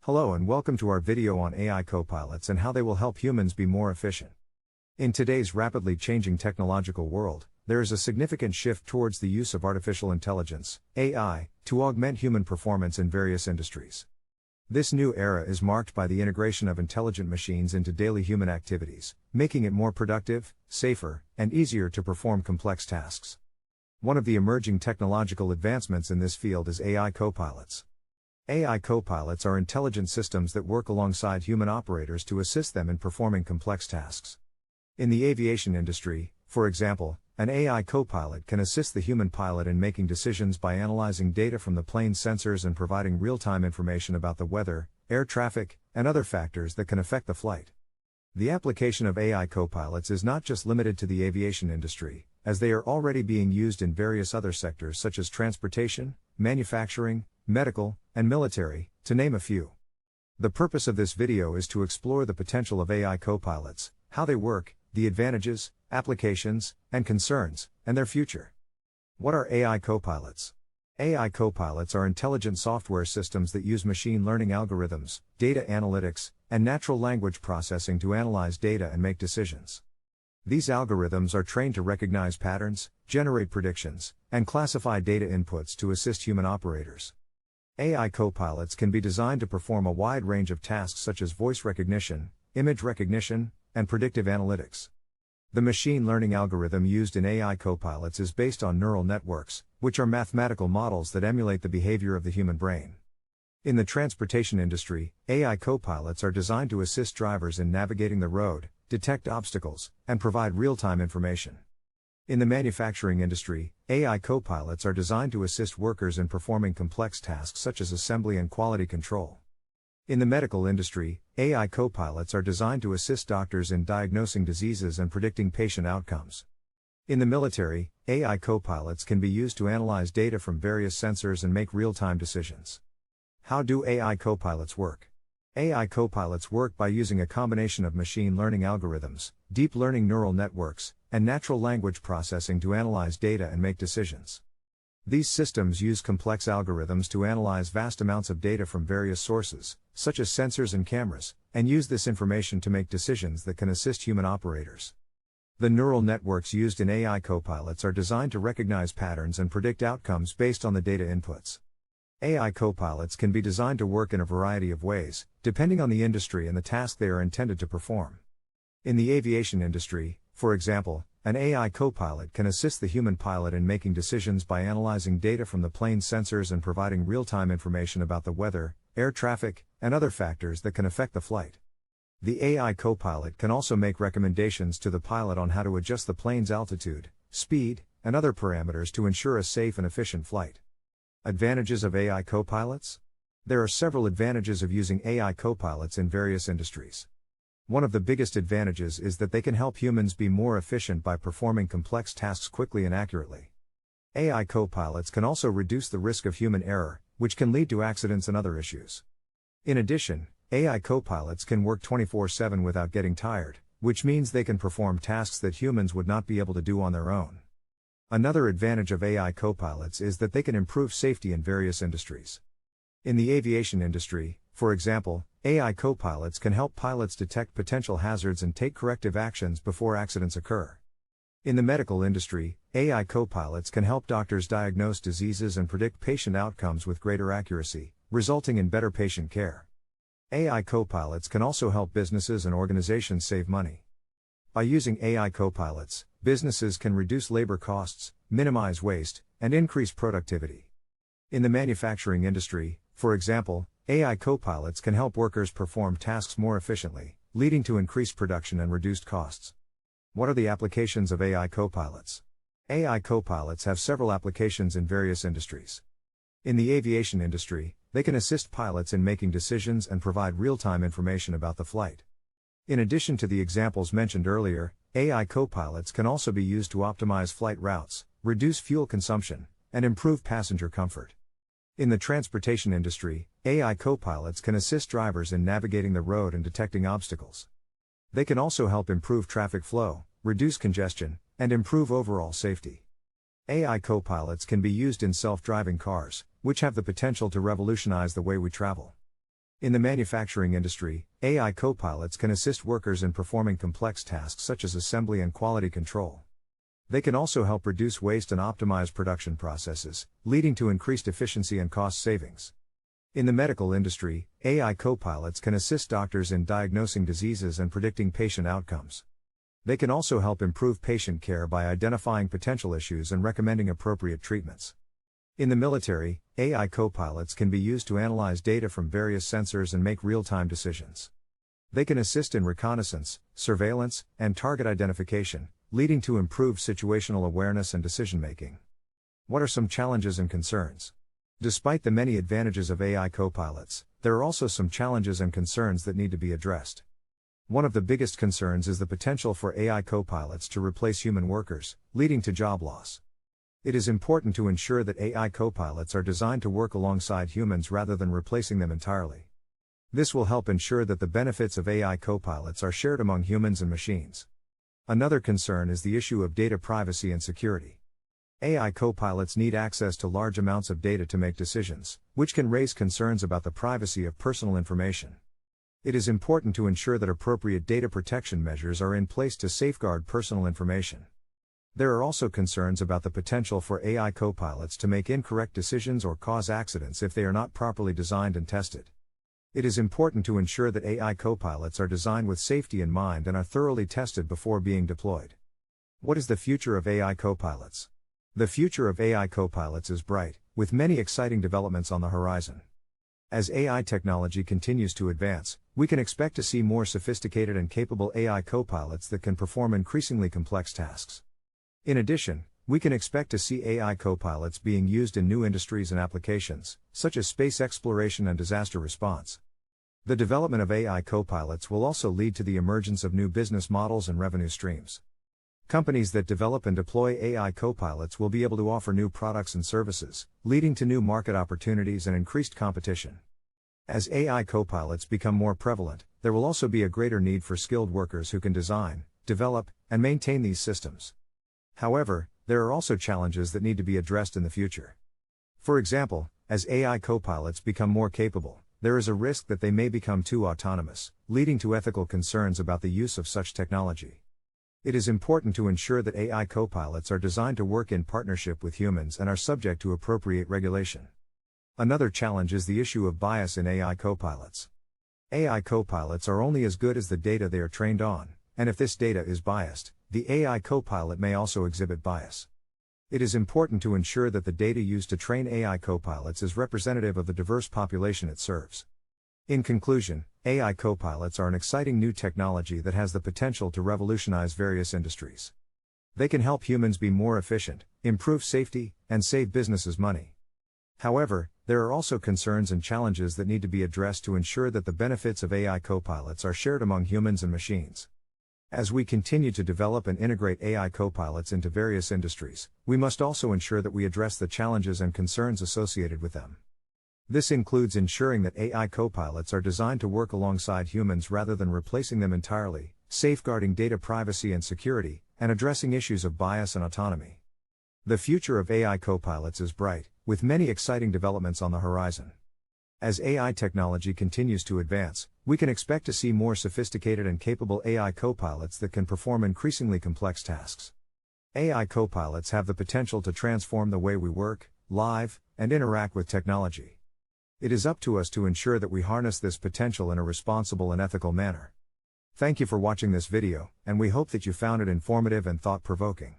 Hello and welcome to our video on AI copilots and how they will help humans be more efficient. In today's rapidly changing technological world, there is a significant shift towards the use of artificial intelligence, AI, to augment human performance in various industries. This new era is marked by the integration of intelligent machines into daily human activities, making it more productive, safer, and easier to perform complex tasks. One of the emerging technological advancements in this field is AI copilots. AI copilots are intelligent systems that work alongside human operators to assist them in performing complex tasks. In the aviation industry, for example, an AI copilot can assist the human pilot in making decisions by analyzing data from the plane's sensors and providing real-time information about the weather, air traffic, and other factors that can affect the flight. The application of AI copilots is not just limited to the aviation industry, as they are already being used in various other sectors such as transportation, manufacturing, medical, and military, to name a few. The purpose of this video is to explore the potential of AI copilots, how they work, the advantages, applications, and concerns, and their future. What are AI copilots? AI copilots are intelligent software systems that use machine learning algorithms, data analytics, and natural language processing to analyze data and make decisions. These algorithms are trained to recognize patterns, generate predictions, and classify data inputs to assist human operators. AI copilots can be designed to perform a wide range of tasks such as voice recognition, image recognition, and predictive analytics. The machine learning algorithm used in AI copilots is based on neural networks, which are mathematical models that emulate the behavior of the human brain. In the transportation industry, AI copilots are designed to assist drivers in navigating the road, detect obstacles, and provide real-time information. In the manufacturing industry, AI copilots are designed to assist workers in performing complex tasks such as assembly and quality control. In the medical industry, AI copilots are designed to assist doctors in diagnosing diseases and predicting patient outcomes. In the military, AI copilots can be used to analyze data from various sensors and make real-time decisions. How do AI copilots work? AI copilots work by using a combination of machine learning algorithms, deep learning neural networks, and natural language processing to analyze data and make decisions. These systems use complex algorithms to analyze vast amounts of data from various sources, such as sensors and cameras, and use this information to make decisions that can assist human operators. The neural networks used in AI copilots are designed to recognize patterns and predict outcomes based on the data inputs. AI copilots can be designed to work in a variety of ways, depending on the industry and the task they are intended to perform. In the aviation industry, for example, an AI copilot can assist the human pilot in making decisions by analyzing data from the plane's sensors and providing real-time information about the weather, air traffic, and other factors that can affect the flight. The AI copilot can also make recommendations to the pilot on how to adjust the plane's altitude, speed, and other parameters to ensure a safe and efficient flight. Advantages of AI copilots? There are several advantages of using AI copilots in various industries. One of the biggest advantages is that they can help humans be more efficient by performing complex tasks quickly and accurately. AI copilots can also reduce the risk of human error, which can lead to accidents and other issues. In addition, AI copilots can work 24/7 without getting tired, which means they can perform tasks that humans would not be able to do on their own. Another advantage of AI copilots is that they can improve safety in various industries. In the aviation industry, for example, AI copilots can help pilots detect potential hazards and take corrective actions before accidents occur. In the medical industry, AI copilots can help doctors diagnose diseases and predict patient outcomes with greater accuracy, resulting in better patient care. AI copilots can also help businesses and organizations save money. By using AI copilots, businesses can reduce labor costs, minimize waste, and increase productivity. In the manufacturing industry, for example, AI copilots can help workers perform tasks more efficiently, leading to increased production and reduced costs. What are the applications of AI copilots? AI copilots have several applications in various industries. In the aviation industry, they can assist pilots in making decisions and provide real-time information about the flight. In addition to the examples mentioned earlier, AI copilots can also be used to optimize flight routes, reduce fuel consumption, and improve passenger comfort. In the transportation industry, AI copilots can assist drivers in navigating the road and detecting obstacles. They can also help improve traffic flow, reduce congestion, and improve overall safety. AI copilots can be used in self-driving cars, which have the potential to revolutionize the way we travel. In the manufacturing industry, AI copilots can assist workers in performing complex tasks such as assembly and quality control. They can also help reduce waste and optimize production processes, leading to increased efficiency and cost savings. In the medical industry, AI copilots can assist doctors in diagnosing diseases and predicting patient outcomes. They can also help improve patient care by identifying potential issues and recommending appropriate treatments. In the military, AI copilots can be used to analyze data from various sensors and make real-time decisions. They can assist in reconnaissance, surveillance, and target identification, leading to improved situational awareness and decision-making. What are some challenges and concerns? Despite the many advantages of AI copilots, there are also some challenges and concerns that need to be addressed. One of the biggest concerns is the potential for AI copilots to replace human workers, leading to job loss. It is important to ensure that AI copilots are designed to work alongside humans rather than replacing them entirely. This will help ensure that the benefits of AI copilots are shared among humans and machines. Another concern is the issue of data privacy and security. AI copilots need access to large amounts of data to make decisions, which can raise concerns about the privacy of personal information. It is important to ensure that appropriate data protection measures are in place to safeguard personal information. There are also concerns about the potential for AI copilots to make incorrect decisions or cause accidents if they are not properly designed and tested. It is important to ensure that AI copilots are designed with safety in mind and are thoroughly tested before being deployed. What is the future of AI copilots? The future of AI copilots is bright, with many exciting developments on the horizon. As AI technology continues to advance, we can expect to see more sophisticated and capable AI copilots that can perform increasingly complex tasks. In addition, we can expect to see AI copilots being used in new industries and applications, such as space exploration and disaster response. The development of AI copilots will also lead to the emergence of new business models and revenue streams. Companies that develop and deploy AI copilots will be able to offer new products and services, leading to new market opportunities and increased competition. As AI copilots become more prevalent, there will also be a greater need for skilled workers who can design, develop, and maintain these systems. However, there are also challenges that need to be addressed in the future. For example, as AI copilots become more capable, there is a risk that they may become too autonomous, leading to ethical concerns about the use of such technology. It is important to ensure that AI copilots are designed to work in partnership with humans and are subject to appropriate regulation. Another challenge is the issue of bias in AI copilots. AI copilots are only as good as the data they are trained on, and if this data is biased, the AI copilot may also exhibit bias. It is important to ensure that the data used to train AI copilots is representative of the diverse population it serves. In conclusion, AI copilots are an exciting new technology that has the potential to revolutionize various industries. They can help humans be more efficient, improve safety, and save businesses money. However, there are also concerns and challenges that need to be addressed to ensure that the benefits of AI copilots are shared among humans and machines. As we continue to develop and integrate AI copilots into various industries, we must also ensure that we address the challenges and concerns associated with them. This includes ensuring that AI copilots are designed to work alongside humans rather than replacing them entirely, safeguarding data privacy and security, and addressing issues of bias and autonomy. The future of AI copilots is bright, with many exciting developments on the horizon. As AI technology continues to advance, we can expect to see more sophisticated and capable AI copilots that can perform increasingly complex tasks. AI copilots have the potential to transform the way we work, live, and interact with technology. It is up to us to ensure that we harness this potential in a responsible and ethical manner. Thank you for watching this video, and we hope that you found it informative and thought-provoking.